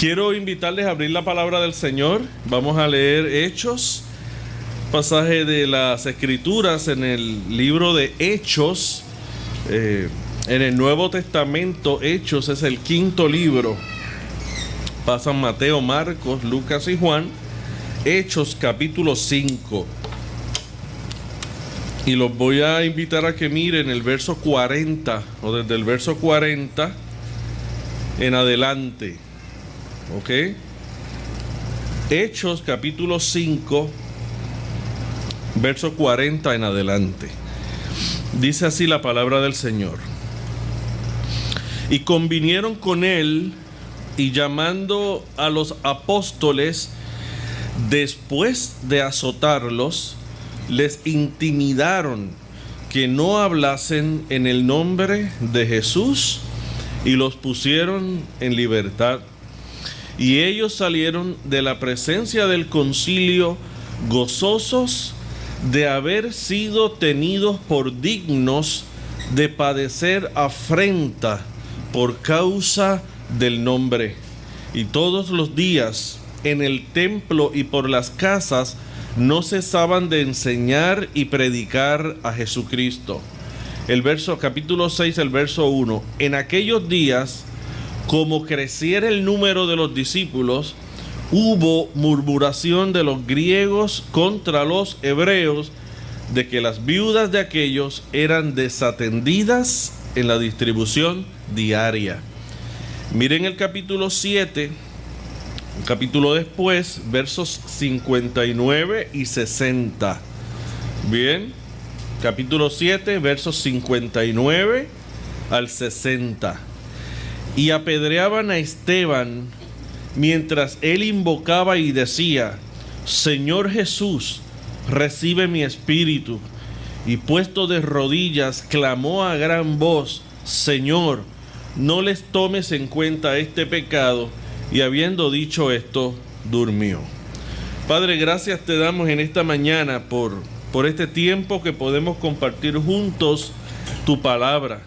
Quiero invitarles a abrir la palabra del Señor. Vamos a leer Hechos, pasaje de las Escrituras en el libro de Hechos. En el Nuevo Testamento, Hechos es el quinto libro. Pasan Mateo, Marcos, Lucas y Juan. Hechos capítulo 5. Y los voy a invitar a que miren el verso 40, o desde el verso 40 en adelante. ¿Ok? Hechos capítulo 5, verso 40 en adelante. Dice así la palabra del Señor. Y convinieron con él, y llamando a los apóstoles, después de azotarlos, les intimidaron que no hablasen en el nombre de Jesús, y los pusieron en libertad. Y ellos salieron de la presencia del concilio gozosos de haber sido tenidos por dignos de padecer afrenta por causa del nombre. Y todos los días en el templo y por las casas no cesaban de enseñar y predicar a Jesucristo. El verso, capítulo 6, el verso 1. En aquellos días, como creciera el número de los discípulos, hubo murmuración de los griegos contra los hebreos, de que las viudas de aquellos eran desatendidas en la distribución diaria. Miren el capítulo 7, un capítulo después, versos 59 y 60. Bien, capítulo 7, versos 59 al 60. Y apedreaban a Esteban mientras él invocaba y decía: Señor Jesús, recibe mi espíritu. Y puesto de rodillas, clamó a gran voz: Señor, no les tomes en cuenta este pecado. Y habiendo dicho esto, durmió. Padre, gracias te damos en esta mañana por este tiempo que podemos compartir juntos tu palabra.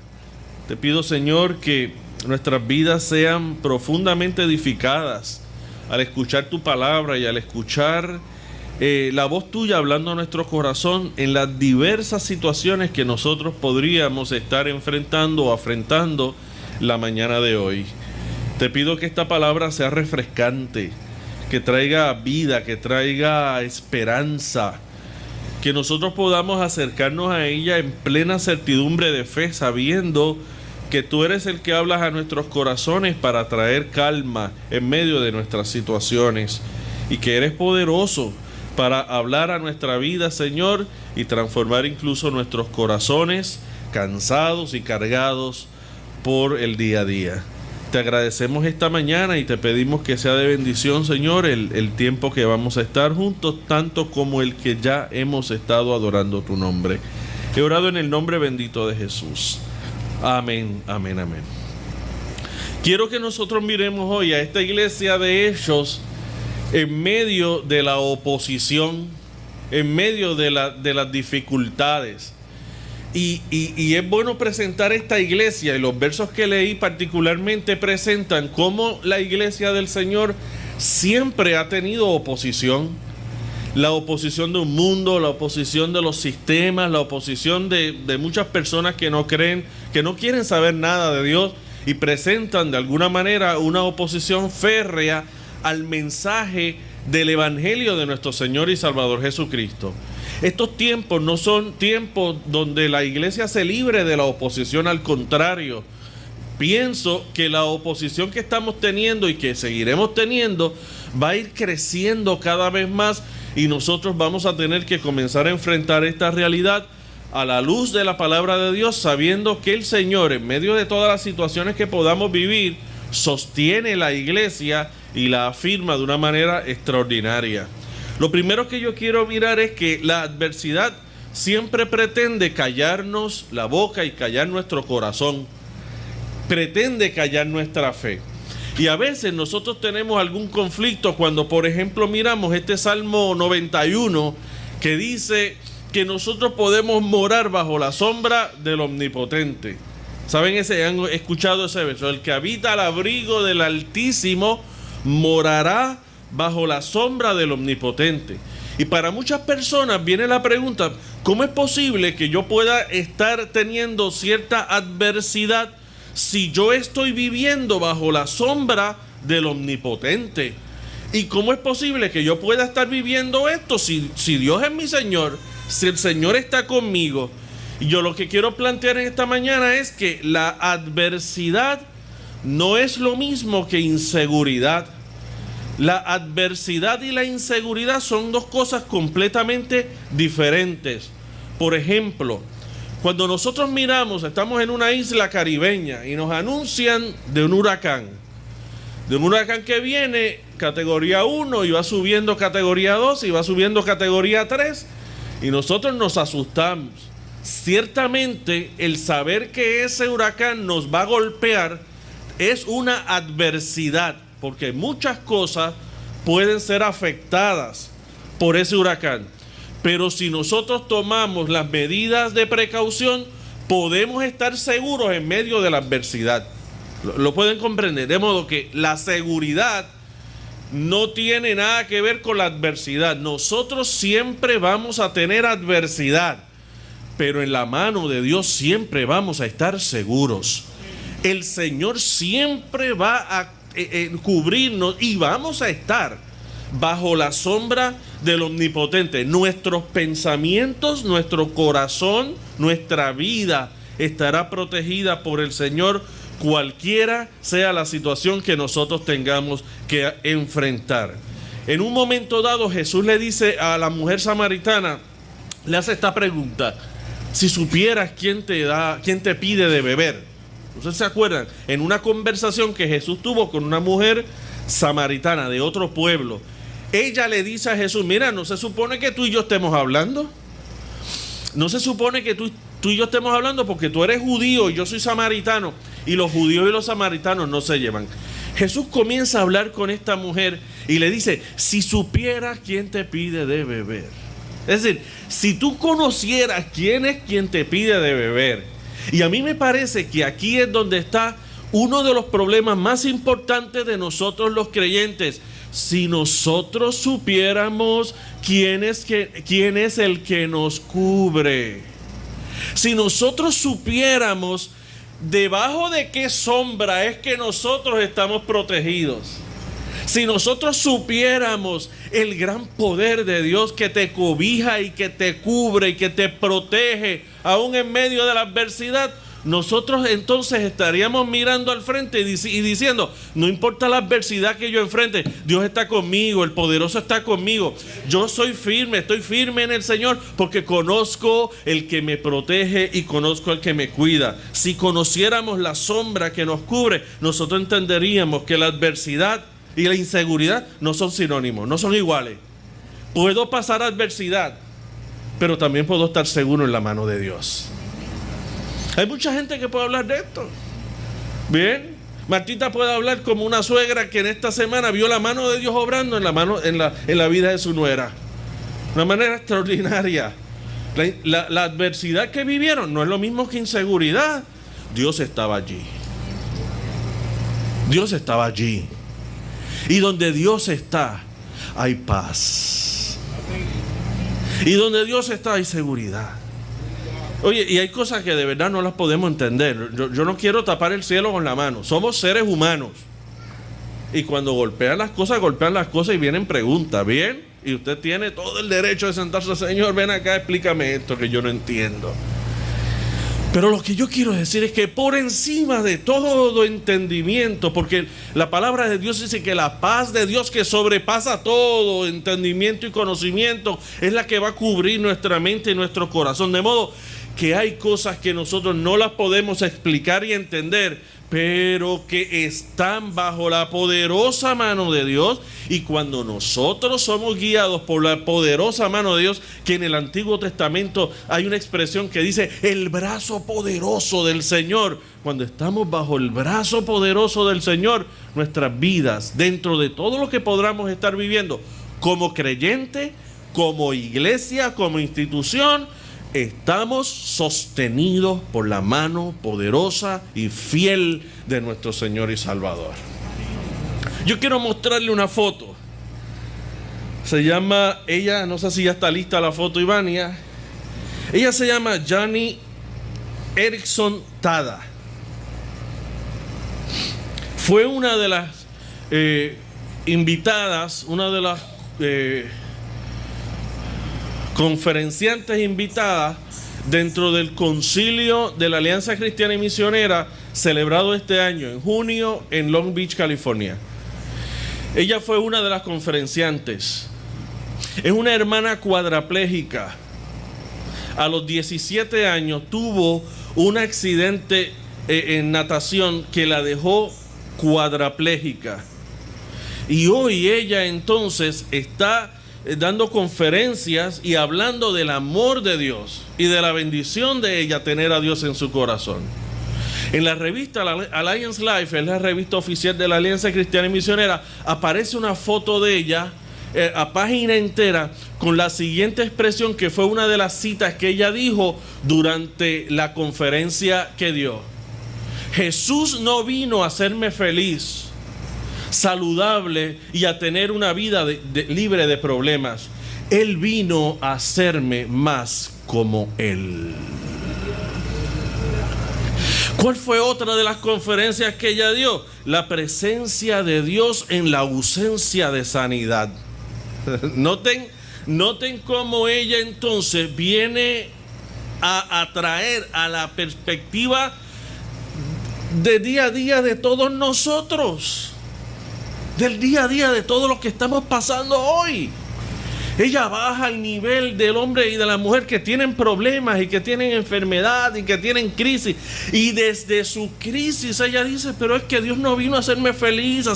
Te pido, Señor, que nuestras vidas sean profundamente edificadas al escuchar tu palabra y al escuchar la voz tuya hablando a nuestro corazón en las diversas situaciones que nosotros podríamos estar enfrentando o afrontando la mañana de hoy. Te pido que esta palabra sea refrescante, que traiga vida, que traiga esperanza, que nosotros podamos acercarnos a ella en plena certidumbre de fe, sabiendo que tú eres el que hablas a nuestros corazones para traer calma en medio de nuestras situaciones, y que eres poderoso para hablar a nuestra vida, Señor, y transformar incluso nuestros corazones cansados y cargados por el día a día. Te agradecemos esta mañana y te pedimos que sea de bendición, Señor, el tiempo que vamos a estar juntos, tanto como el que ya hemos estado adorando tu nombre. He orado en el nombre bendito de Jesús. Amén, amén, amén. Quiero que nosotros miremos hoy a esta iglesia de Hechos en medio de la oposición, en medio de las dificultades. Y es bueno presentar esta iglesia, y los versos que leí particularmente presentan cómo la iglesia del Señor siempre ha tenido oposición. La oposición de un mundo, la oposición de los sistemas, la oposición de muchas personas que no creen, que no quieren saber nada de Dios, y presentan de alguna manera una oposición férrea al mensaje del evangelio de nuestro Señor y Salvador Jesucristo. Estos tiempos no son tiempos donde la iglesia se libre de la oposición, al contrario. Pienso que la oposición que estamos teniendo y que seguiremos teniendo va a ir creciendo cada vez más, y nosotros vamos a tener que comenzar a enfrentar esta realidad a la luz de la palabra de Dios, sabiendo que el Señor, en medio de todas las situaciones que podamos vivir, sostiene la iglesia y la afirma de una manera extraordinaria. Lo primero que yo quiero mirar es que la adversidad siempre pretende callarnos la boca y callar nuestro corazón. Pretende callar nuestra fe. Y a veces nosotros tenemos algún conflicto cuando, por ejemplo, miramos este Salmo 91 que dice que nosotros podemos morar bajo la sombra del Omnipotente. ¿Saben ese? ¿Han escuchado ese verso? El que habita al abrigo del Altísimo morará bajo la sombra del Omnipotente. Y para muchas personas viene la pregunta, ¿cómo es posible que yo pueda estar teniendo cierta adversidad si yo estoy viviendo bajo la sombra del Omnipotente? ¿Y cómo es posible que yo pueda estar viviendo esto si Dios es mi Señor, si el Señor está conmigo? Y yo lo que quiero plantear en esta mañana es que la adversidad no es lo mismo que inseguridad. La adversidad y la inseguridad son dos cosas completamente diferentes. Por ejemplo, cuando nosotros miramos, estamos en una isla caribeña y nos anuncian de un huracán. De un huracán que viene categoría 1 y va subiendo categoría 2 y va subiendo categoría 3 y nosotros nos asustamos. Ciertamente el saber que ese huracán nos va a golpear es una adversidad, porque muchas cosas pueden ser afectadas por ese huracán. Pero si nosotros tomamos las medidas de precaución, podemos estar seguros en medio de la adversidad. Lo pueden comprender, de modo que la seguridad no tiene nada que ver con la adversidad. Nosotros siempre vamos a tener adversidad, pero en la mano de Dios siempre vamos a estar seguros. El Señor siempre va a cubrirnos y vamos a estar bajo la sombra del Omnipotente. Nuestros pensamientos, nuestro corazón, nuestra vida estará protegida por el Señor, cualquiera sea la situación que nosotros tengamos que enfrentar. En un momento dado, Jesús le dice a la mujer samaritana, le hace esta pregunta: si supieras quién te pide de beber. ¿Ustedes se acuerdan? En una conversación que Jesús tuvo con una mujer samaritana de otro pueblo, ella le dice a Jesús: mira, ¿no se supone que tú y yo estemos hablando? No se supone que tú y yo estemos hablando porque tú eres judío y yo soy samaritano, y los judíos y los samaritanos no se llevan. Jesús comienza a hablar con esta mujer y le dice: si supieras quién te pide de beber. Es decir, si tú conocieras quién es quien te pide de beber. Y a mí me parece que aquí es donde está uno de los problemas más importantes de nosotros los creyentes. Si nosotros supiéramos quién es el que nos cubre. Si nosotros supiéramos debajo de qué sombra es que nosotros estamos protegidos. Si nosotros supiéramos el gran poder de Dios que te cobija y que te cubre y que te protege aún en medio de la adversidad, nosotros entonces estaríamos mirando al frente y diciendo: no importa la adversidad que yo enfrente, Dios está conmigo, el poderoso está conmigo. Yo soy firme, estoy firme en el Señor porque conozco el que me protege y conozco el que me cuida. Si conociéramos la sombra que nos cubre, nosotros entenderíamos que la adversidad y la inseguridad no son sinónimos, no son iguales. Puedo pasar adversidad, pero también puedo estar seguro en la mano de Dios. Hay mucha gente que puede hablar de esto. Bien, Martita puede hablar como una suegra que en esta semana vio la mano de Dios obrando en la vida de su nuera. De una manera extraordinaria. La adversidad que vivieron no es lo mismo que inseguridad. Dios estaba allí. Dios estaba allí. Y donde Dios está, hay paz. Y donde Dios está, hay seguridad. Oye, y hay cosas que de verdad no las podemos entender. Yo no quiero tapar el cielo con la mano. Somos seres humanos. Y cuando golpean las cosas y vienen preguntas, ¿bien? Y usted tiene todo el derecho de sentarse: Señor, ven acá, explícame esto que yo no entiendo. Pero lo que yo quiero decir es que por encima de todo entendimiento, porque la palabra de Dios dice que la paz de Dios que sobrepasa todo entendimiento y conocimiento es la que va a cubrir nuestra mente y nuestro corazón. De modo que hay cosas que nosotros no las podemos explicar y entender, pero que están bajo la poderosa mano de Dios. Y cuando nosotros somos guiados por la poderosa mano de Dios, que en el Antiguo Testamento hay una expresión que dice el brazo poderoso del Señor. Cuando estamos bajo el brazo poderoso del Señor, nuestras vidas, dentro de todo lo que podamos estar viviendo como creyente, como iglesia, como institución, estamos sostenidos por la mano poderosa y fiel de nuestro Señor y Salvador. Yo quiero mostrarle una foto. Se llama, ella, no sé si ya está lista la foto, Ivania. Ella se llama Jani Erickson Tada. Fue una de las invitadas, una de las conferenciantes invitadas dentro del concilio de la Alianza Cristiana y Misionera celebrado este año en junio en Long Beach, California. Ella fue una de las conferenciantes. Es una hermana cuadraplégica. A los 17 años tuvo un accidente en natación que la dejó cuadraplégica. Y hoy ella entonces está dando conferencias y hablando del amor de Dios y de la bendición de ella tener a Dios en su corazón. En la revista Alliance Life, es la revista oficial de la Alianza Cristiana y Misionera, aparece una foto de ella a página entera con la siguiente expresión, que fue una de las citas que ella dijo durante la conferencia que dio: Jesús no vino a hacerme feliz, saludable y a tener una vida libre de problemas. Él vino a hacerme más como Él. ¿Cuál fue otra de las conferencias que ella dio? La presencia de Dios en la ausencia de sanidad. Noten cómo ella entonces viene a atraer a la perspectiva de día a día de todos nosotros, del día a día de todos los que estamos pasando hoy. Ella baja al nivel del hombre y de la mujer que tienen problemas y que tienen enfermedad y que tienen crisis. Y desde su crisis ella dice: pero es que Dios no vino a hacerme feliz,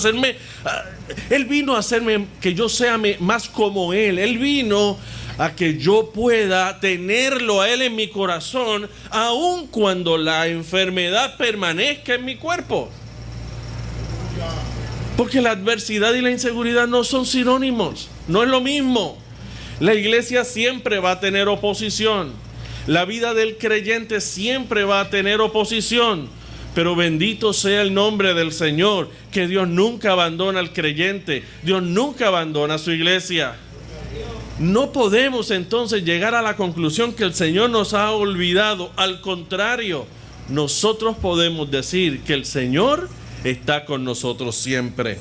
Él vino a hacerme que yo sea más como Él. Él vino a que yo pueda tenerlo a Él en mi corazón, aun cuando la enfermedad permanezca en mi cuerpo. Porque la adversidad y la inseguridad no son sinónimos, no es lo mismo. La iglesia siempre va a tener oposición. La vida del creyente siempre va a tener oposición. Pero bendito sea el nombre del Señor, que Dios nunca abandona al creyente. Dios nunca abandona a su iglesia. No podemos entonces llegar a la conclusión que el Señor nos ha olvidado. Al contrario, nosotros podemos decir que el Señor está con nosotros siempre.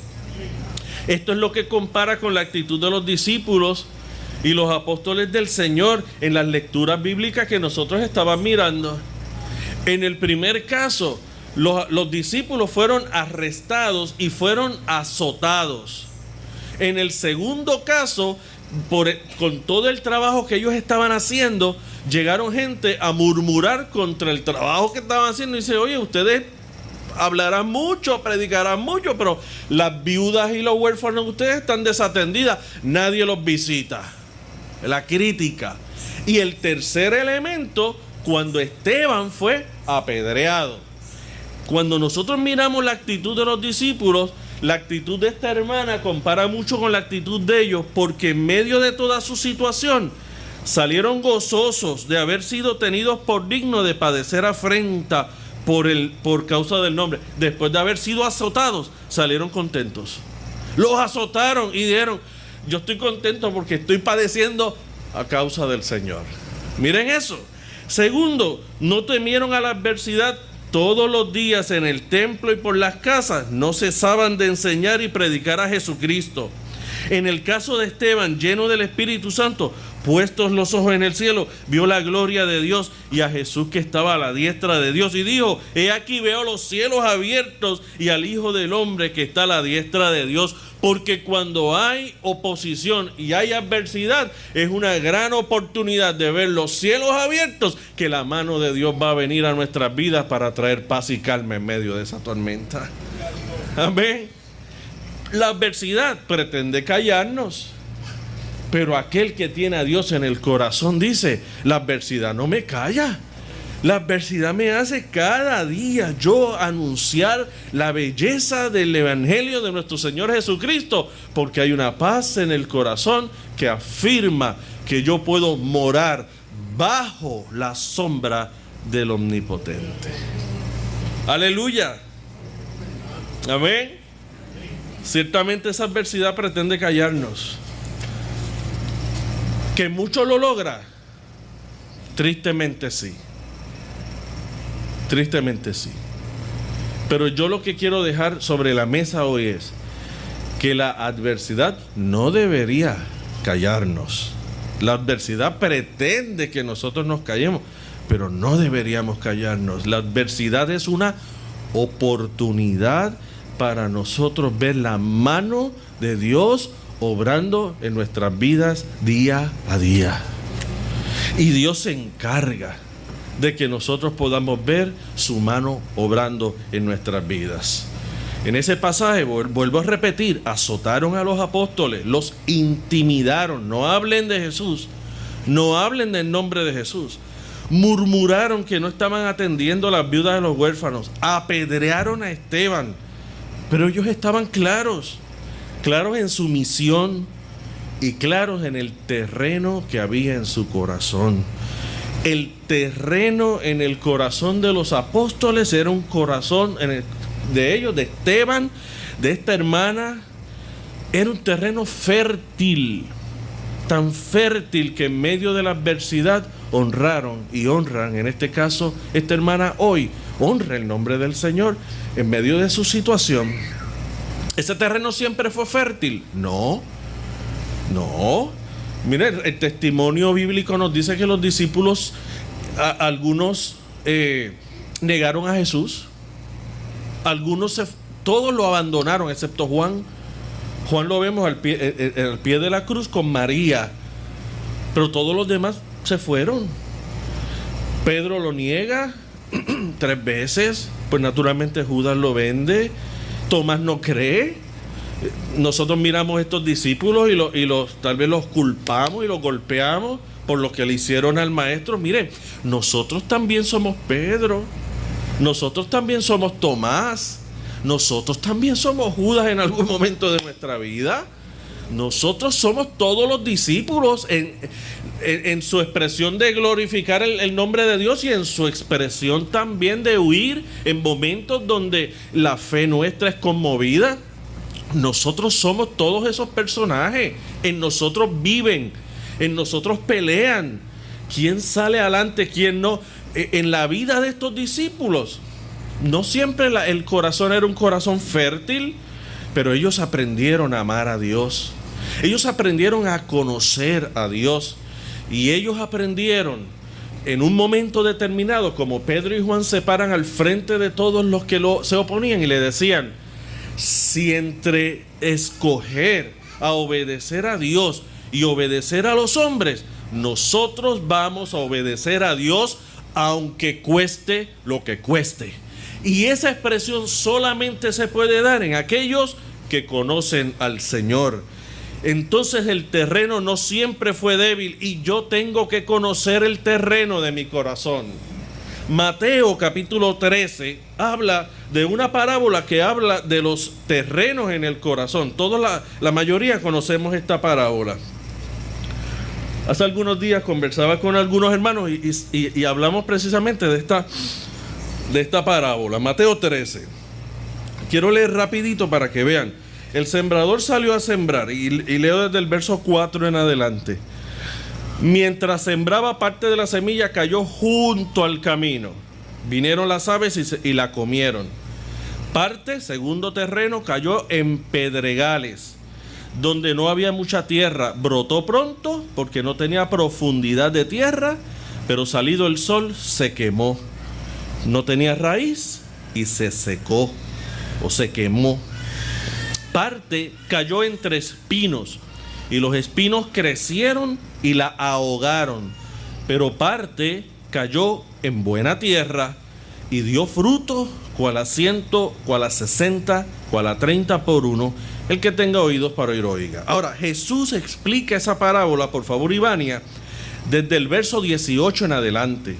Esto es lo que compara con la actitud de los discípulos y los apóstoles del Señor en las lecturas bíblicas que nosotros estábamos mirando. En el primer caso, los discípulos fueron arrestados y fueron azotados. En el segundo caso, con todo el trabajo que ellos estaban haciendo, llegaron gente a murmurar contra el trabajo que estaban haciendo y dice: oye, ustedes hablarán mucho, predicarán mucho, pero las viudas y los huérfanos de ustedes están desatendidas, nadie los visita. La crítica. Y el tercer elemento, cuando Esteban fue apedreado. Cuando nosotros miramos la actitud de los discípulos, la actitud de esta hermana compara mucho con la actitud de ellos, porque en medio de toda su situación salieron gozosos de haber sido tenidos por dignos de padecer afrenta por causa del nombre. Después de haber sido azotados, salieron contentos. Los azotaron y dijeron: yo estoy contento porque estoy padeciendo a causa del Señor. Miren eso. Segundo, no temieron a la adversidad. Todos los días en el templo y por las casas no cesaban de enseñar y predicar a Jesucristo. En el caso de Esteban, lleno del Espíritu Santo, puestos los ojos en el cielo, vio la gloria de Dios y a Jesús que estaba a la diestra de Dios, y dijo: he aquí veo los cielos abiertos y al Hijo del Hombre que está a la diestra de Dios. Porque cuando hay oposición y hay adversidad, es una gran oportunidad de ver los cielos abiertos, que la mano de Dios va a venir a nuestras vidas para traer paz y calma en medio de esa tormenta. Amén. La adversidad pretende callarnos, pero aquel que tiene a Dios en el corazón dice: la adversidad no me calla. La adversidad me hace cada día yo anunciar la belleza del Evangelio de nuestro Señor Jesucristo, porque hay una paz en el corazón que afirma que yo puedo morar bajo la sombra del Omnipotente. Aleluya. Amén. Ciertamente esa adversidad pretende callarnos. ¿Que mucho lo logra? Tristemente sí. Tristemente sí. Pero yo lo que quiero dejar sobre la mesa hoy es que la adversidad no debería callarnos. La adversidad pretende que nosotros nos callemos, pero no deberíamos callarnos. La adversidad es una oportunidad para nosotros ver la mano de Dios obrando en nuestras vidas día a día. Y Dios se encarga de que nosotros podamos ver su mano obrando en nuestras vidas. En ese pasaje, vuelvo a repetir, azotaron a los apóstoles, los intimidaron. No hablen de Jesús, no hablen del nombre de Jesús. Murmuraron que no estaban atendiendo a las viudas de los huérfanos, apedrearon a Esteban, pero ellos estaban claros en su misión y claros en el terreno que había en su corazón. El terreno en el corazón de los apóstoles era un corazón de ellos, de Esteban, de esta hermana, era un terreno fértil, tan fértil que en medio de la adversidad honraron y honran, en este caso, esta hermana hoy honra el nombre del Señor en medio de su situación. ¿Ese terreno siempre fue fértil? No. Miren, el testimonio bíblico nos dice que los discípulos, algunos negaron a Jesús, todos lo abandonaron excepto Juan. Juan lo vemos al pie de la cruz con María, pero todos los demás se fueron. Pedro lo niega 3 veces, pues naturalmente Judas lo vende, Tomás no cree. Nosotros miramos a estos discípulos y tal vez los culpamos y los golpeamos por lo que le hicieron al maestro. Miren, nosotros también somos Pedro, nosotros también somos Tomás, nosotros también somos Judas en algún momento de nuestra vida. Nosotros somos todos los discípulos en su expresión de glorificar el nombre de Dios y en su expresión también de huir en momentos donde la fe nuestra es conmovida. Nosotros somos todos esos personajes. En nosotros viven, en nosotros pelean. ¿Quién sale adelante, quién no? En la vida de estos discípulos, no siempre el corazón era un corazón fértil, pero ellos aprendieron a amar a Dios. Ellos aprendieron a conocer a Dios. Y ellos aprendieron en un momento determinado, como Pedro y Juan se paran al frente de todos los que se oponían y le decían: si entre escoger a obedecer a Dios y obedecer a los hombres, nosotros vamos a obedecer a Dios aunque cueste lo que cueste. Y esa expresión solamente se puede dar en aquellos que conocen al Señor. Entonces el terreno no siempre fue débil y yo tengo que conocer el terreno de mi corazón. Mateo capítulo 13 habla de una parábola que habla de los terrenos en el corazón. Todos, la mayoría conocemos esta parábola. Hace algunos días conversaba con algunos hermanos y hablamos precisamente de esta parábola. Mateo 13. Quiero leer rapidito para que vean. El sembrador salió a sembrar y leo desde el verso 4 en adelante. Mientras sembraba, parte de la semilla cayó junto al camino. Vinieron las aves y la comieron. Parte, segundo terreno, cayó en pedregales, donde no había mucha tierra. Brotó pronto porque no tenía profundidad de tierra, pero salido el sol se quemó. No tenía raíz y se secó o se quemó. Parte cayó entre espinos y los espinos crecieron y la ahogaron. Pero parte cayó en buena tierra y dio fruto, cual a 100, cual a 60, cual a 30 por uno. El que tenga oídos para oír, oiga. Ahora, Jesús explica esa parábola, por favor, Ivania, desde el verso 18 en adelante.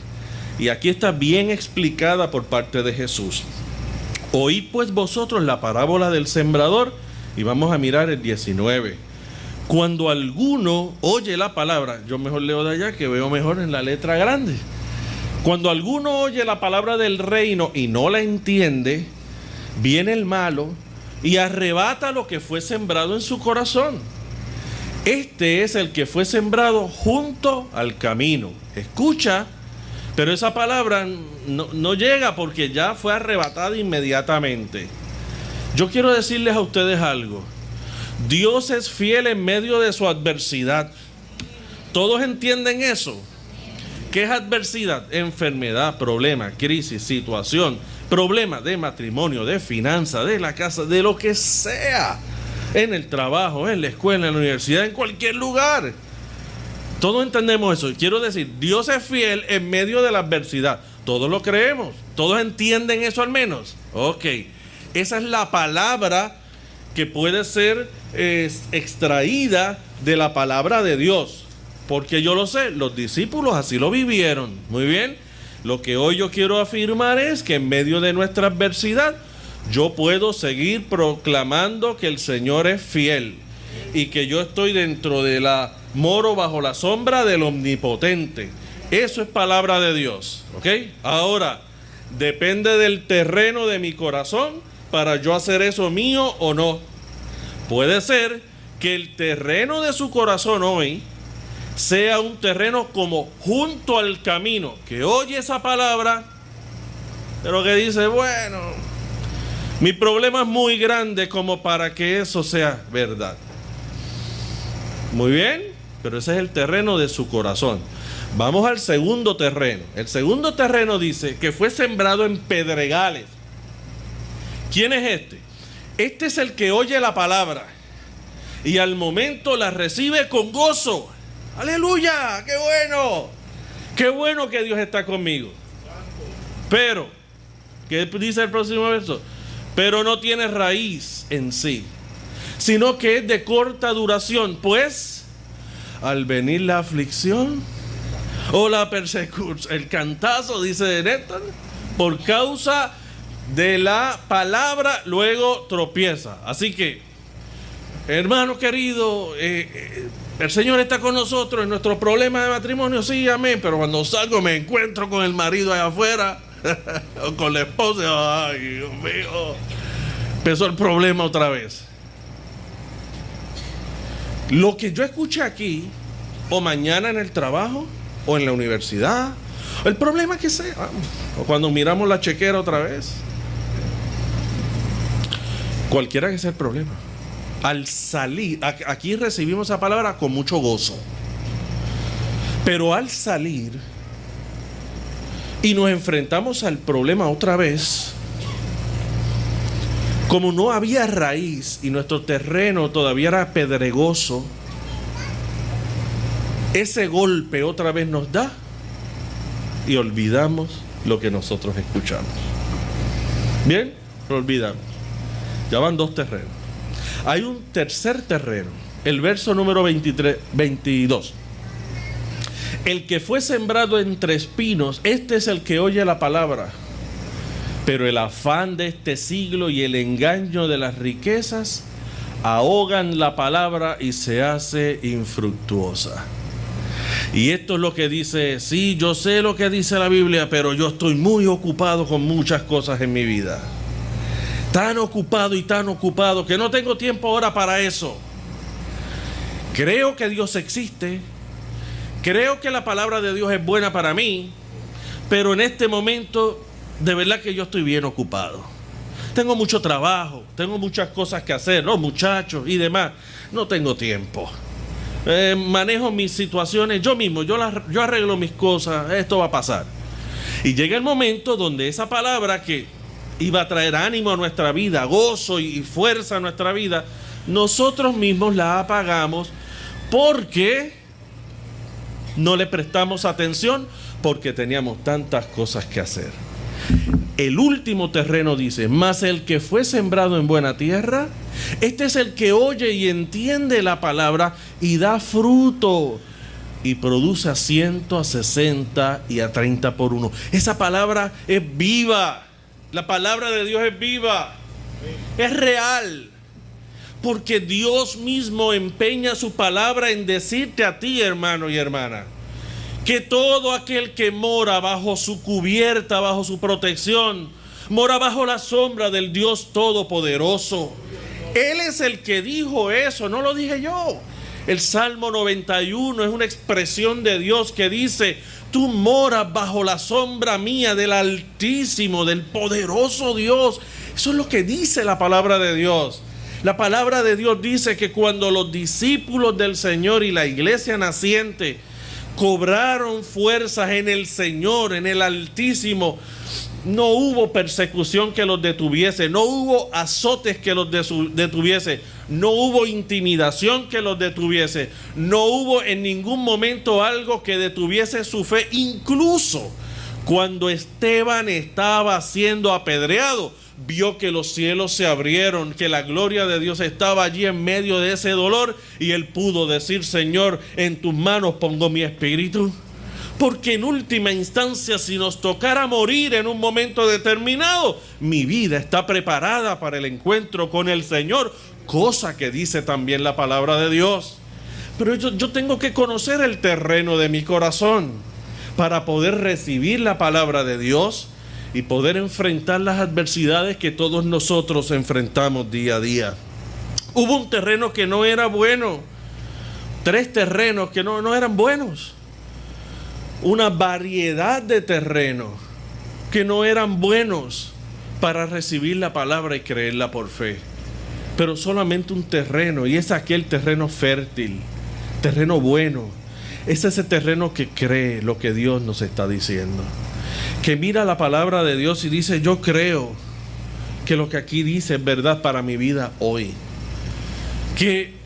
Y aquí está bien explicada por parte de Jesús. Oíd pues vosotros la parábola del sembrador, y vamos a mirar el 19. Cuando alguno oye la palabra, yo mejor leo de allá que veo mejor en la letra grande. Cuando alguno oye la palabra del reino y no la entiende, viene el malo y arrebata lo que fue sembrado en su corazón. Este es el que fue sembrado junto al camino. Escucha, pero esa palabra no llega porque ya fue arrebatada inmediatamente. Yo quiero decirles a ustedes algo. Dios es fiel en medio de su adversidad. ¿Todos entienden eso? ¿Qué es adversidad? Enfermedad, problema, crisis, situación, problema de matrimonio, de finanzas, de la casa, de lo que sea. En el trabajo, en la escuela, en la universidad, en cualquier lugar. Todos entendemos eso. Quiero decir, Dios es fiel en medio de la adversidad. Todos lo creemos. Todos entienden eso al menos. Ok. Esa es la palabra que puede ser extraída de la palabra de Dios. Porque yo lo sé, los discípulos así lo vivieron. Muy bien. Lo que hoy yo quiero afirmar es que en medio de nuestra adversidad, yo puedo seguir proclamando que el Señor es fiel y que yo estoy moro bajo la sombra del Omnipotente. Eso es palabra de Dios, ¿ok? Ahora, depende del terreno de mi corazón para yo hacer eso mío o no. Puede ser que el terreno de su corazón hoy sea un terreno como junto al camino, que oye esa palabra, pero que dice, bueno, mi problema es muy grande como para que eso sea verdad. Muy bien, pero ese es el terreno de su corazón. Vamos al segundo terreno. El segundo terreno dice que fue sembrado en pedregales. ¿Quién es este? Este es el que oye la palabra y al momento la recibe con gozo. ¡Aleluya! ¡Qué bueno! ¡Qué bueno que Dios está conmigo! Pero, ¿qué dice el próximo verso? Pero no tiene raíz en sí, sino que es de corta duración, pues al venir la aflicción o la persecución, el cantazo, dice Néstor, por causa de la palabra luego tropieza. Así que, hermano querido, el Señor está con nosotros en nuestros problemas de matrimonio, sí, amén, pero cuando salgo me encuentro con el marido allá afuera o con la esposa, ay, Dios mío, empezó el problema otra vez. Lo que yo escuché aquí, o mañana en el trabajo, o en la universidad, el problema que sea, o cuando miramos la chequera otra vez, cualquiera que sea el problema, al salir, aquí recibimos esa palabra con mucho gozo, pero al salir y nos enfrentamos al problema otra vez, como no había raíz y nuestro terreno todavía era pedregoso, ese golpe otra vez nos da y olvidamos lo que nosotros escuchamos. Bien, lo olvidamos. Ya van dos terrenos. Hay un tercer terreno, el verso número 22. El que fue sembrado entre espinos, este es el que oye la palabra, pero el afán de este siglo y el engaño de las riquezas ahogan la palabra y se hace infructuosa. Y esto es lo que dice, sí, yo sé lo que dice la Biblia, pero yo estoy muy ocupado con muchas cosas en mi vida. Tan ocupado que no tengo tiempo ahora para eso. Creo que Dios existe. Creo que la palabra de Dios es buena para mí. Pero en este momento, de verdad que yo estoy bien ocupado. Tengo mucho trabajo, tengo muchas cosas que hacer, los muchachos y demás. No tengo tiempo. Manejo mis situaciones yo mismo, yo arreglo mis cosas, esto va a pasar. Y llega el momento donde esa palabra que iba a traer ánimo a nuestra vida, gozo y fuerza a nuestra vida, nosotros mismos la apagamos porque no le prestamos atención, porque teníamos tantas cosas que hacer. El último terreno dice, mas el que fue sembrado en buena tierra, este es el que oye y entiende la palabra y da fruto y produce a 100, a 60 y a 30 por uno. Esa palabra es viva. La palabra de Dios es viva. Es real. Porque Dios mismo empeña su palabra en decirte a ti, hermano y hermana, que todo aquel que mora bajo su cubierta, bajo su protección, mora bajo la sombra del Dios Todopoderoso. Él es el que dijo eso, no lo dije yo. El Salmo 91 es una expresión de Dios que dice: tú moras bajo la sombra mía del Altísimo, del poderoso Dios. Eso es lo que dice la palabra de Dios. La palabra de Dios dice que cuando los discípulos del Señor y la iglesia naciente cobraron fuerzas en el Señor, en el Altísimo, no hubo persecución que los detuviese, no hubo azotes que los detuviese, no hubo intimidación que los detuviese, no hubo en ningún momento algo que detuviese su fe. Incluso cuando Esteban estaba siendo apedreado, vio que los cielos se abrieron, que la gloria de Dios estaba allí en medio de ese dolor, y él pudo decir: Señor, en tus manos pongo mi espíritu. Porque en última instancia, si nos tocara morir en un momento determinado, mi vida está preparada para el encuentro con el Señor, cosa que dice también la palabra de Dios. Pero yo tengo que conocer el terreno de mi corazón para poder recibir la palabra de Dios y poder enfrentar las adversidades que todos nosotros enfrentamos día a día. Hubo un terreno que no era bueno, 3 terrenos que no eran buenos, una variedad de terrenos que no eran buenos para recibir la palabra y creerla por fe, pero solamente un terreno, y es aquel terreno fértil, terreno bueno. Es ese terreno que cree lo que Dios nos está diciendo, que mira la palabra de Dios y dice: yo creo que lo que aquí dice es verdad para mi vida hoy, que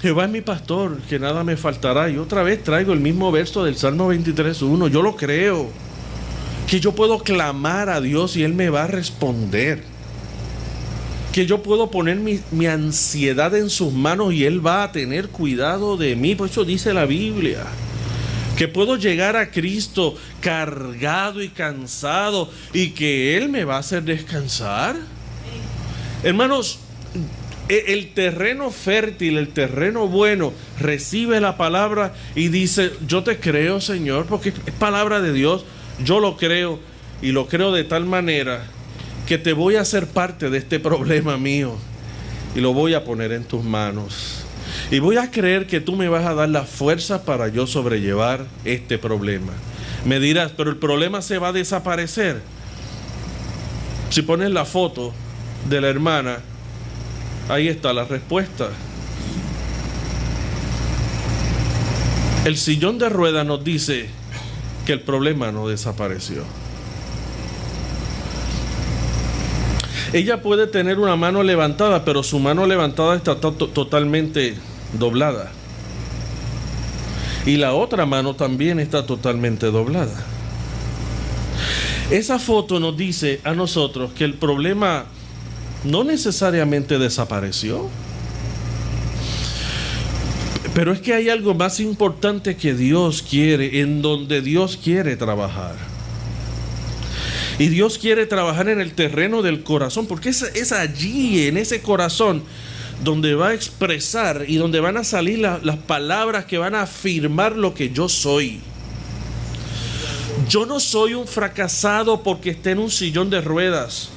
Jehová es mi pastor, que nada me faltará. Y otra vez traigo el mismo verso del Salmo 23:1. Yo lo creo, que yo puedo clamar a Dios y Él me va a responder, que yo puedo poner mi ansiedad en sus manos y Él va a tener cuidado de mí. Por eso dice la Biblia que puedo llegar a Cristo cargado y cansado y que Él me va a hacer descansar. Hermanos, el terreno fértil, el terreno bueno, recibe la palabra y dice: yo te creo, Señor, porque es palabra de Dios. Yo lo creo, y lo creo de tal manera que te voy a hacer parte de este problema mío y lo voy a poner en tus manos, y voy a creer que tú me vas a dar la fuerza para yo sobrellevar este problema. Me dirás: pero el problema se va a desaparecer. Si pones la foto de la hermana, ahí está la respuesta. El sillón de ruedas nos dice que el problema no desapareció. Ella puede tener una mano levantada, pero su mano levantada está totalmente doblada. Y la otra mano también está totalmente doblada. Esa foto nos dice a nosotros que el problema no necesariamente desapareció, pero es que hay algo más importante que Dios quiere, en donde Dios quiere trabajar. Y Dios quiere trabajar en el terreno del corazón, porque es allí, en ese corazón, donde va a expresar y donde van a salir las palabras que van a afirmar lo que yo soy. Yo no soy un fracasado porque esté en un sillón de ruedas.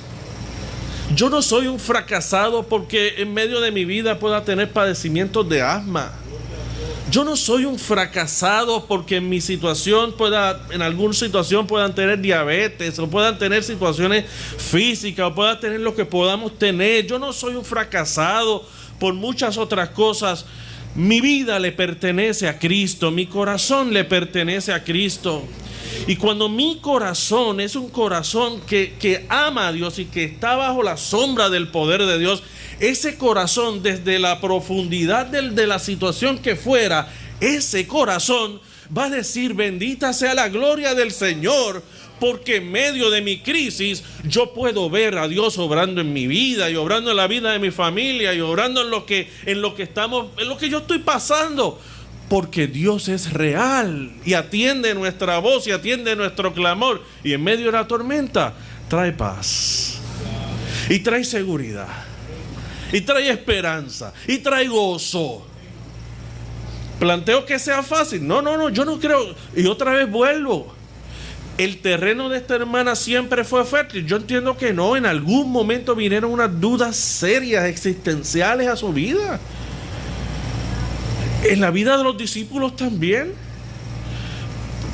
Yo no soy un fracasado porque en medio de mi vida pueda tener padecimientos de asma. Yo no soy un fracasado porque en mi situación en alguna situación puedan tener diabetes, o puedan tener situaciones físicas, o puedan tener lo que podamos tener. Yo no soy un fracasado por muchas otras cosas. Mi vida le pertenece a Cristo, mi corazón le pertenece a Cristo. Y cuando mi corazón es un corazón que ama a Dios y que está bajo la sombra del poder de Dios, ese corazón, desde la profundidad de la situación que fuera, ese corazón va a decir: bendita sea la gloria del Señor, porque en medio de mi crisis yo puedo ver a Dios obrando en mi vida y obrando en la vida de mi familia y obrando en lo que yo estoy pasando. Porque Dios es real y atiende nuestra voz y atiende nuestro clamor. Y en medio de la tormenta trae paz y trae seguridad y trae esperanza y trae gozo. Planteo que sea fácil. No, yo no creo. Y otra vez vuelvo. ¿El terreno de esta hermana siempre fue fértil? Yo entiendo que no. En algún momento vinieron unas dudas serias, existenciales a su vida. En la vida de los discípulos también.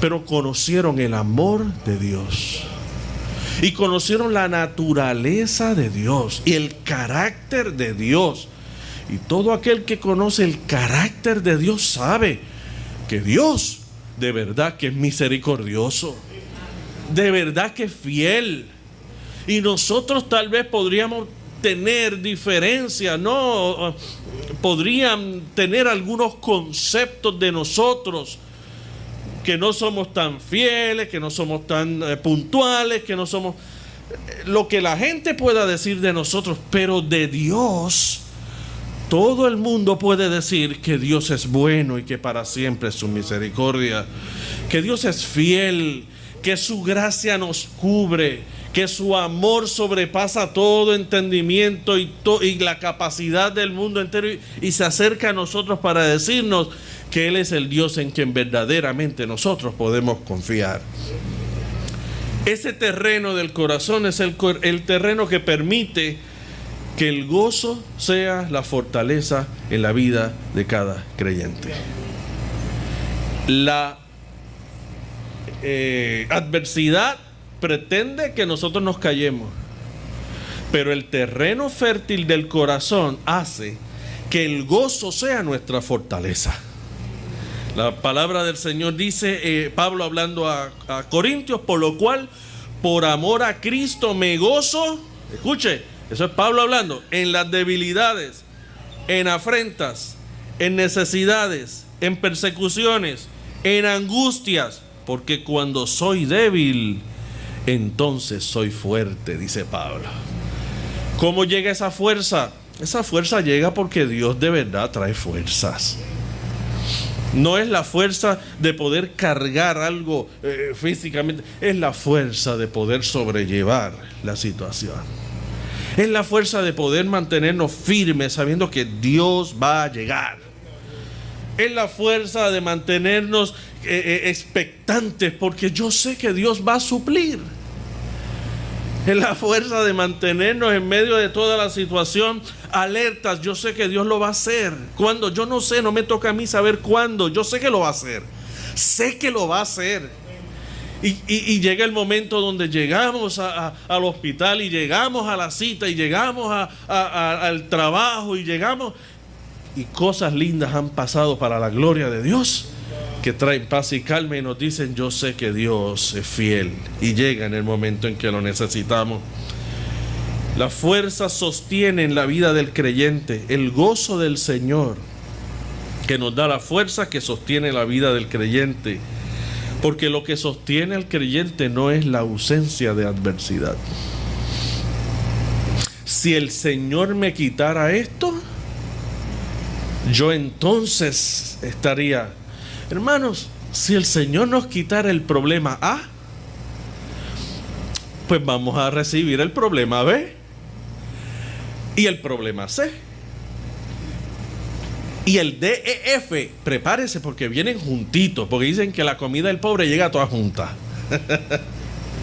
Pero conocieron el amor de Dios. Y conocieron la naturaleza de Dios y el carácter de Dios. Y todo aquel que conoce el carácter de Dios sabe que Dios de verdad que es misericordioso, de verdad que es fiel. Y nosotros tal vez podríamos tener diferencias, ¿no? Podrían tener algunos conceptos de nosotros que no somos tan fieles, que no somos tan puntuales, que no somos lo que la gente pueda decir de nosotros, pero de Dios todo el mundo puede decir que Dios es bueno y que para siempre es su misericordia, que Dios es fiel, que su gracia nos cubre, que su amor sobrepasa todo entendimiento y la capacidad del mundo entero, y se acerca a nosotros para decirnos que Él es el Dios en quien verdaderamente nosotros podemos confiar. Ese terreno del corazón es el terreno que permite que el gozo sea la fortaleza en la vida de cada creyente. La adversidad pretende que nosotros nos callemos, pero el terreno fértil del corazón hace que el gozo sea nuestra fortaleza. La palabra del Señor dice, Pablo hablando a Corintios, por lo cual, por amor a Cristo me gozo. Escuche, eso es Pablo hablando, en las debilidades, en afrentas, en necesidades, en persecuciones, en angustias, porque cuando soy débil, entonces soy fuerte, dice Pablo. ¿Cómo llega esa fuerza? Esa fuerza llega porque Dios de verdad trae fuerzas. No es la fuerza de poder cargar algo físicamente, es la fuerza de poder sobrellevar la situación. Es la fuerza de poder mantenernos firmes sabiendo que Dios va a llegar. Es la fuerza de mantenernos expectantes porque yo sé que Dios va a suplir. Es la fuerza de mantenernos en medio de toda la situación alertas. Yo sé que Dios lo va a hacer. ¿Cuándo? Yo no sé, no me toca a mí saber cuándo. Yo sé que lo va a hacer. Sé que lo va a hacer. Y llega el momento donde llegamos al hospital y llegamos a la cita y llegamos al trabajo y llegamos y cosas lindas han pasado para la gloria de Dios que traen paz y calma y nos dicen yo sé que Dios es fiel, y llega en el momento en que lo necesitamos. La fuerza sostiene en la vida del creyente el gozo del Señor, que nos da la fuerza que sostiene la vida del creyente. Porque lo que sostiene al creyente no es la ausencia de adversidad. Si el Señor me quitara esto, yo entonces estaría... Hermanos, si el Señor nos quitara el problema A, pues vamos a recibir el problema B y el problema C. Y el D, E, F, prepárese porque vienen juntitos, porque dicen que la comida del pobre llega toda junta.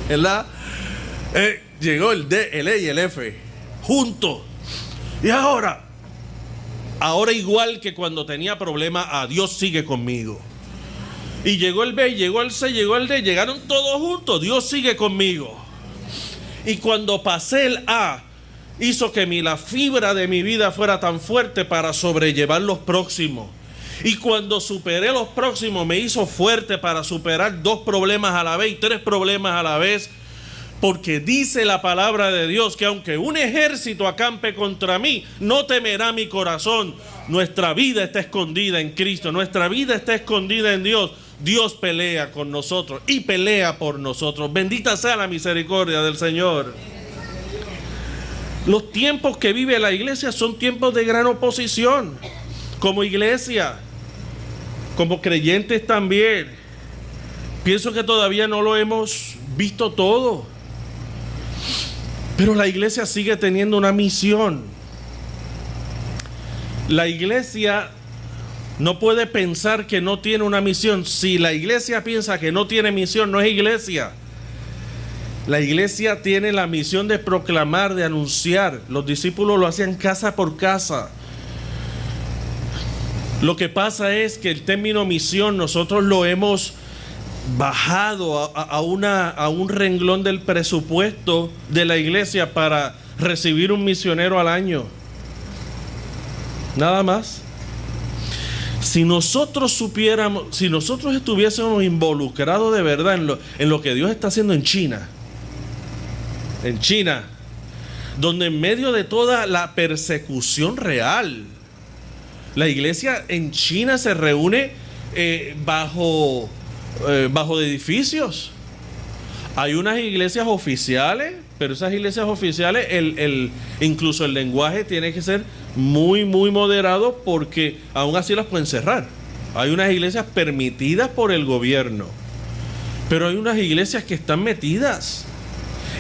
¿Verdad? Llegó el D, el E y el F, juntos. Y ahora igual que cuando tenía problema, a Dios sigue conmigo. Y llegó el B, llegó el C, llegó el D, llegaron todos juntos, Dios sigue conmigo. Y cuando pasé el A, hizo que la fibra de mi vida fuera tan fuerte para sobrellevar los próximos. Y cuando superé los próximos, me hizo fuerte para superar 2 problemas a la vez y 3 problemas a la vez. Porque dice la palabra de Dios que aunque un ejército acampe contra mí, no temerá mi corazón. Nuestra vida está escondida en Cristo, nuestra vida está escondida en Dios. Dios pelea con nosotros y pelea por nosotros. Bendita sea la misericordia del Señor. Los tiempos que vive la iglesia son tiempos de gran oposición. Como iglesia, como creyentes también. Pienso que todavía no lo hemos visto todo. Pero la iglesia sigue teniendo una misión. La iglesia no puede pensar que no tiene una misión. Si la iglesia piensa que no tiene misión, no es iglesia. La iglesia tiene la misión de proclamar, de anunciar. Los discípulos lo hacían casa por casa. Lo que pasa es que el término misión nosotros lo hemos bajado a un renglón del presupuesto de la iglesia para recibir un misionero al año. Nada más. Si nosotros supiéramos, si nosotros estuviésemos involucrados de verdad en lo que Dios está haciendo en China, donde en medio de toda la persecución real, la iglesia en China se reúne bajo edificios. Hay unas iglesias oficiales, pero esas iglesias oficiales, incluso el lenguaje tiene que ser muy, muy moderado, porque aún así las pueden cerrar. Hay unas iglesias permitidas por el gobierno, pero hay unas iglesias que están metidas.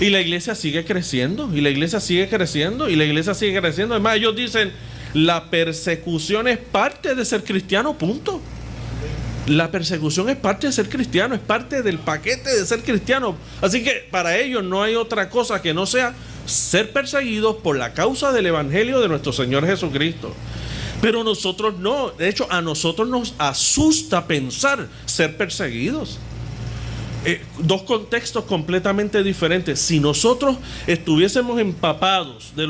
Y la iglesia sigue creciendo, y la iglesia sigue creciendo, y la iglesia sigue creciendo. Además, ellos dicen, la persecución es parte de ser cristiano, punto. La persecución es parte de ser cristiano, es parte del paquete de ser cristiano. Así que para ellos no hay otra cosa que no sea ser perseguidos por la causa del evangelio de nuestro Señor Jesucristo. Pero nosotros no. De hecho, a nosotros nos asusta pensar ser perseguidos. Dos contextos completamente diferentes. Si nosotros estuviésemos empapados de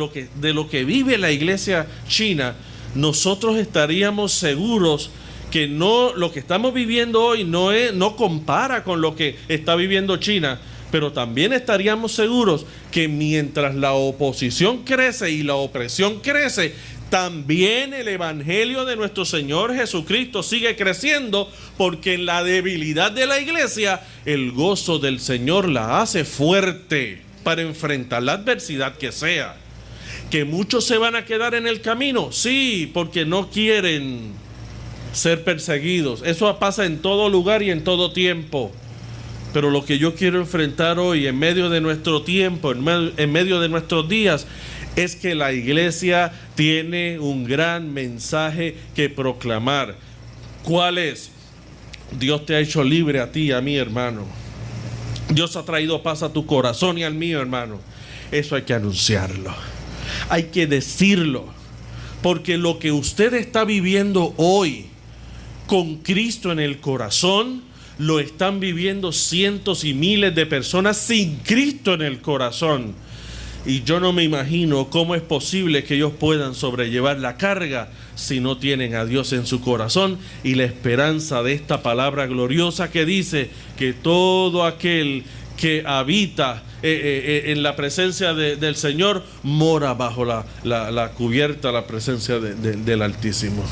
lo que vive la iglesia china, nosotros estaríamos seguros que lo que estamos viviendo hoy no compara con lo que está viviendo China. Pero también estaríamos seguros que mientras la oposición crece y la opresión crece, también el evangelio de nuestro Señor Jesucristo sigue creciendo, porque en la debilidad de la iglesia, el gozo del Señor la hace fuerte para enfrentar la adversidad que sea. Que muchos se van a quedar en el camino, sí, porque no quieren ser perseguidos. Eso pasa en todo lugar y en todo tiempo. Pero lo que yo quiero enfrentar hoy, en medio de nuestro tiempo, en medio de nuestros días, es que la iglesia tiene un gran mensaje que proclamar. ¿Cuál es? Dios te ha hecho libre a ti y a mí, hermano. Dios ha traído paz a tu corazón y al mío, hermano. Eso hay que anunciarlo. Hay que decirlo. Porque lo que usted está viviendo hoy con Cristo en el corazón, lo están viviendo cientos y miles de personas sin Cristo en el corazón. Y yo no me imagino cómo es posible que ellos puedan sobrellevar la carga si no tienen a Dios en su corazón y la esperanza de esta palabra gloriosa que dice que todo aquel que habita en la presencia del Señor mora bajo la cubierta, la presencia del Altísimo.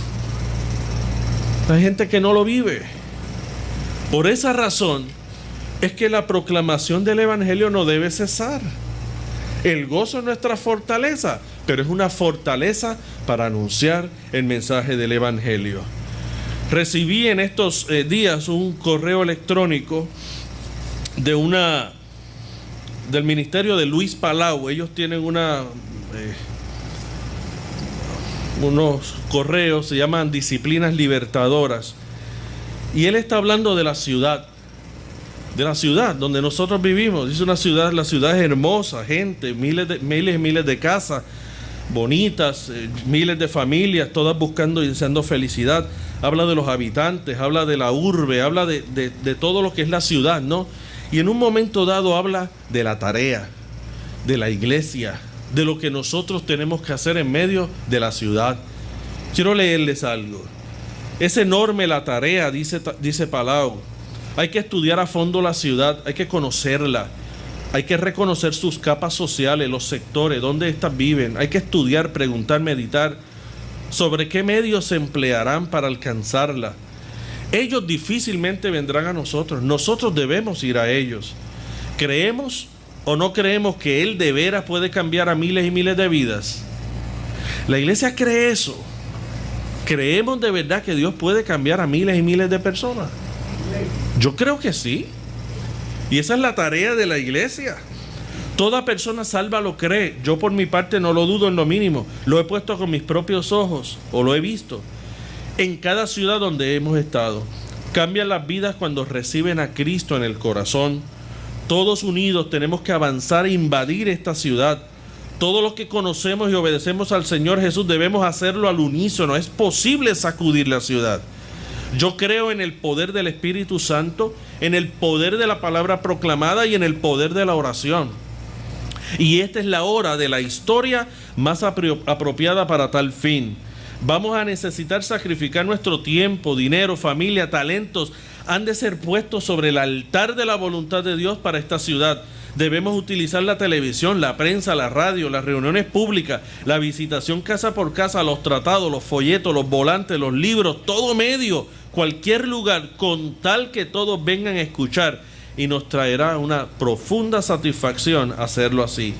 Hay gente que no lo vive. Por esa razón es que la proclamación del evangelio no debe cesar. El gozo es nuestra fortaleza, pero es una fortaleza para anunciar el mensaje del evangelio. Recibí en estos días un correo electrónico del ministerio de Luis Palau. Ellos tienen unos correos, se llaman Disciplinas Libertadoras. Y él está hablando de la ciudad donde nosotros vivimos. Dice la ciudad es hermosa, gente, miles y miles de casas bonitas, miles de familias, todas buscando y deseando felicidad. Habla de los habitantes, habla de la urbe, habla de todo lo que es la ciudad, ¿no? Y en un momento dado habla de la tarea, de la iglesia, de lo que nosotros tenemos que hacer en medio de la ciudad. Quiero leerles algo. Es enorme la tarea, dice Palau. Hay que estudiar a fondo la ciudad, hay que conocerla, hay que reconocer sus capas sociales, los sectores, dónde éstas viven. Hay que estudiar, preguntar, meditar sobre qué medios se emplearán para alcanzarla. Ellos difícilmente vendrán a nosotros, nosotros debemos ir a ellos. ¿Creemos o no creemos que Él de veras puede cambiar a miles y miles de vidas? La iglesia cree eso. ¿Creemos de verdad que Dios puede cambiar a miles y miles de personas? Yo creo que sí. Y esa es la tarea de la iglesia. Toda persona salva lo cree. Yo por mi parte no lo dudo en lo mínimo. Lo he puesto con mis propios ojos, o lo he visto. En cada ciudad donde hemos estado, cambian las vidas cuando reciben a Cristo en el corazón. Todos unidos tenemos que avanzar e invadir esta ciudad. Todos los que conocemos y obedecemos al Señor Jesús debemos hacerlo al unísono. Es posible sacudir la ciudad. Yo creo en el poder del Espíritu Santo, en el poder de la palabra proclamada y en el poder de la oración. Y esta es la hora de la historia más apropiada para tal fin. Vamos a necesitar sacrificar nuestro tiempo, dinero, familia, talentos. Han de ser puestos sobre el altar de la voluntad de Dios para esta ciudad. Debemos utilizar la televisión, la prensa, la radio, las reuniones públicas, la visitación casa por casa, los tratados, los folletos, los volantes, los libros, todo medio, cualquier lugar, con tal que todos vengan a escuchar, y nos traerá una profunda satisfacción hacerlo así.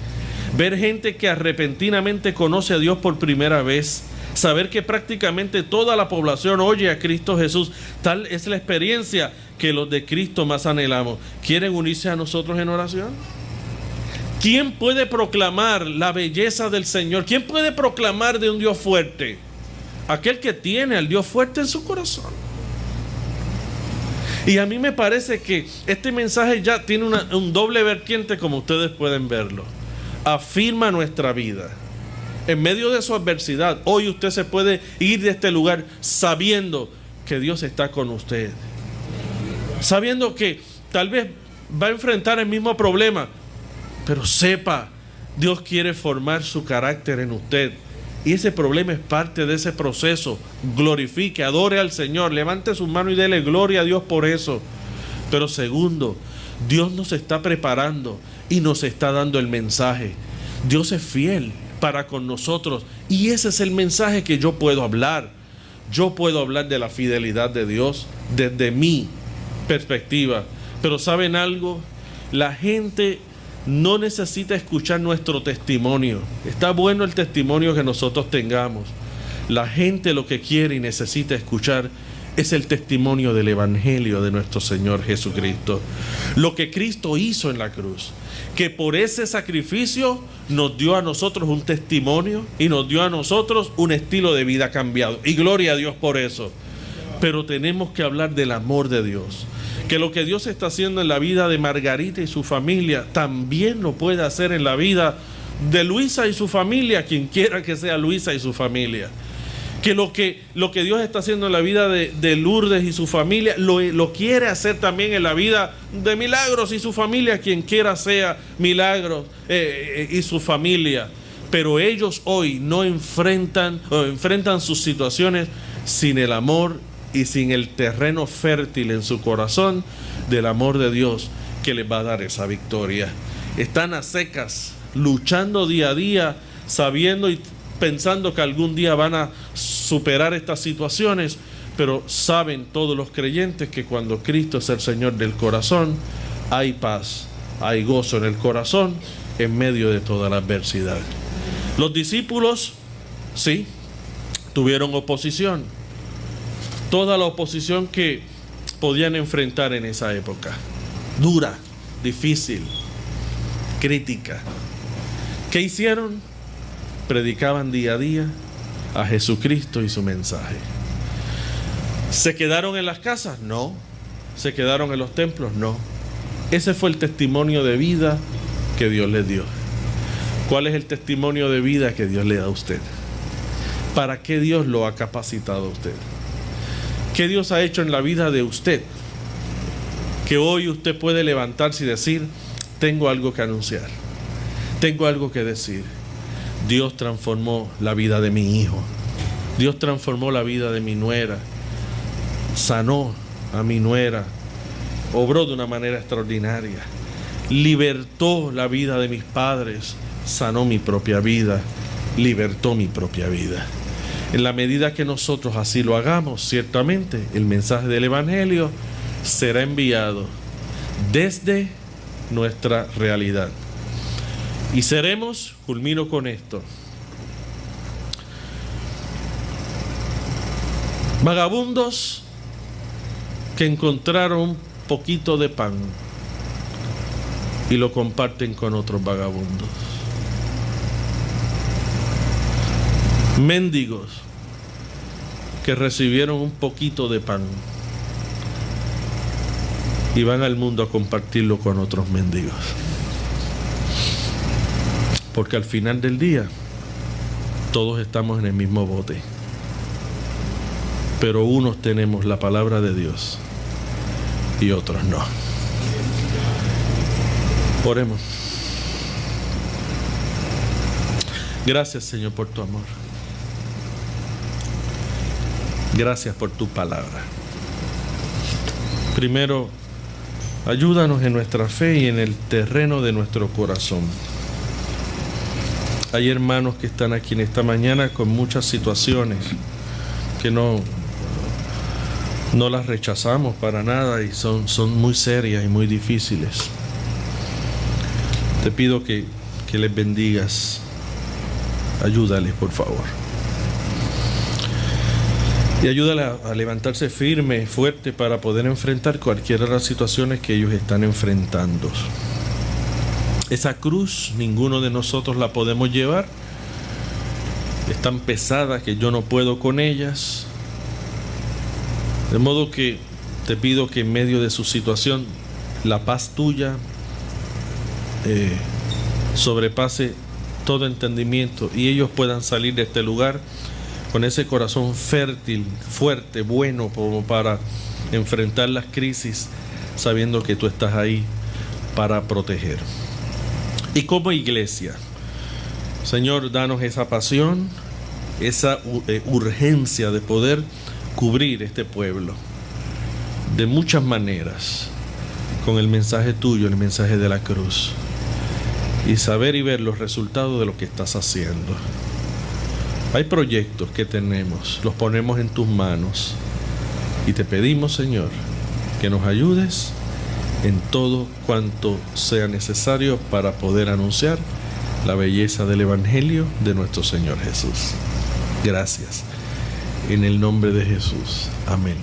Ver gente que repentinamente conoce a Dios por primera vez, saber que prácticamente toda la población oye a Cristo Jesús, tal es la experiencia que los de Cristo más anhelamos. ¿Quieren unirse a nosotros en oración? ¿Quién puede proclamar la belleza del Señor? ¿Quién puede proclamar de un Dios fuerte? Aquel que tiene al Dios fuerte en su corazón. Y a mí me parece que este mensaje ya tiene un doble vertiente, como ustedes pueden verlo. Afirma nuestra vida. En medio de su adversidad, hoy usted se puede ir de este lugar sabiendo que Dios está con usted. Sabiendo que tal vez va a enfrentar el mismo problema, pero sepa, Dios quiere formar su carácter en usted. Y ese problema es parte de ese proceso. Glorifique, adore al Señor, levante sus manos y dele gloria a Dios por eso. Pero segundo, Dios nos está preparando y nos está dando el mensaje. Dios es fiel para con nosotros, y ese es el mensaje que yo puedo hablar. Yo puedo hablar de la fidelidad de Dios desde mi perspectiva. Pero ¿saben algo? La gente no necesita escuchar nuestro testimonio. Está bueno el testimonio que nosotros tengamos. La gente lo que quiere y necesita escuchar es el testimonio del Evangelio de nuestro Señor Jesucristo. Lo que Cristo hizo en la cruz, que por ese sacrificio nos dio a nosotros un testimonio y nos dio a nosotros un estilo de vida cambiado. Y gloria a Dios por eso. Pero tenemos que hablar del amor de Dios. Que lo que Dios está haciendo en la vida de Margarita y su familia, también lo puede hacer en la vida de Luisa y su familia, quien quiera que sea Luisa y su familia. Que lo que Dios está haciendo en la vida de Lourdes y su familia, lo quiere hacer también en la vida de Milagros y su familia, quien quiera sea Milagros y su familia. Pero ellos hoy no enfrentan sus situaciones sin el amor y sin el terreno fértil en su corazón del amor de Dios que les va a dar esa victoria. Están a secas, luchando día a día, sabiendo y pensando que algún día van a superar estas situaciones, pero saben todos los creyentes que cuando Cristo es el Señor del corazón, hay paz, hay gozo en el corazón en medio de toda la adversidad. Los discípulos, sí, tuvieron oposición, toda la oposición que podían enfrentar en esa época, dura, difícil, crítica. ¿Qué hicieron? Predicaban día a día a Jesucristo y su mensaje. ¿Se quedaron en las casas? No. ¿Se quedaron en los templos? No. Ese fue el testimonio de vida que Dios les dio. ¿Cuál es el testimonio de vida que Dios le da a usted? ¿Para qué Dios lo ha capacitado a usted? ¿Qué Dios ha hecho en la vida de usted? Que hoy usted puede levantarse y decir, tengo algo que anunciar, tengo algo que decir. Dios transformó la vida de mi hijo. Dios transformó la vida de mi nuera. Sanó a mi nuera. Obró de una manera extraordinaria. Libertó la vida de mis padres. Sanó mi propia vida. Libertó mi propia vida. En la medida que nosotros así lo hagamos, ciertamente el mensaje del Evangelio será enviado desde nuestra realidad. Y seremos, culmino con esto, vagabundos que encontraron un poquito de pan y lo comparten con otros vagabundos. Mendigos que recibieron un poquito de pan y van al mundo a compartirlo con otros mendigos. Porque al final del día, todos estamos en el mismo bote. Pero unos tenemos la palabra de Dios y otros no. Oremos. Gracias, Señor, por tu amor. Gracias por tu palabra. Primero, ayúdanos en nuestra fe y en el terreno de nuestro corazón. Hay hermanos que están aquí en esta mañana con muchas situaciones que no las rechazamos para nada y son muy serias y muy difíciles. Te pido que les bendigas. Ayúdales, por favor. Y ayúdale a levantarse firme, fuerte, para poder enfrentar cualquiera de las situaciones que ellos están enfrentando. Esa cruz, ninguno de nosotros la podemos llevar. Es tan pesada que yo no puedo con ellas. De modo que te pido que en medio de su situación, la paz tuya sobrepase todo entendimiento y ellos puedan salir de este lugar con ese corazón fértil, fuerte, bueno, como para enfrentar las crisis, sabiendo que tú estás ahí para proteger. Y como iglesia, Señor, danos esa pasión, esa urgencia de poder cubrir este pueblo de muchas maneras con el mensaje tuyo, el mensaje de la cruz, y saber y ver los resultados de lo que estás haciendo. Hay proyectos que tenemos, los ponemos en tus manos y te pedimos, Señor, que nos ayudes en todo cuanto sea necesario para poder anunciar la belleza del Evangelio de nuestro Señor Jesús. Gracias. En el nombre de Jesús. Amén.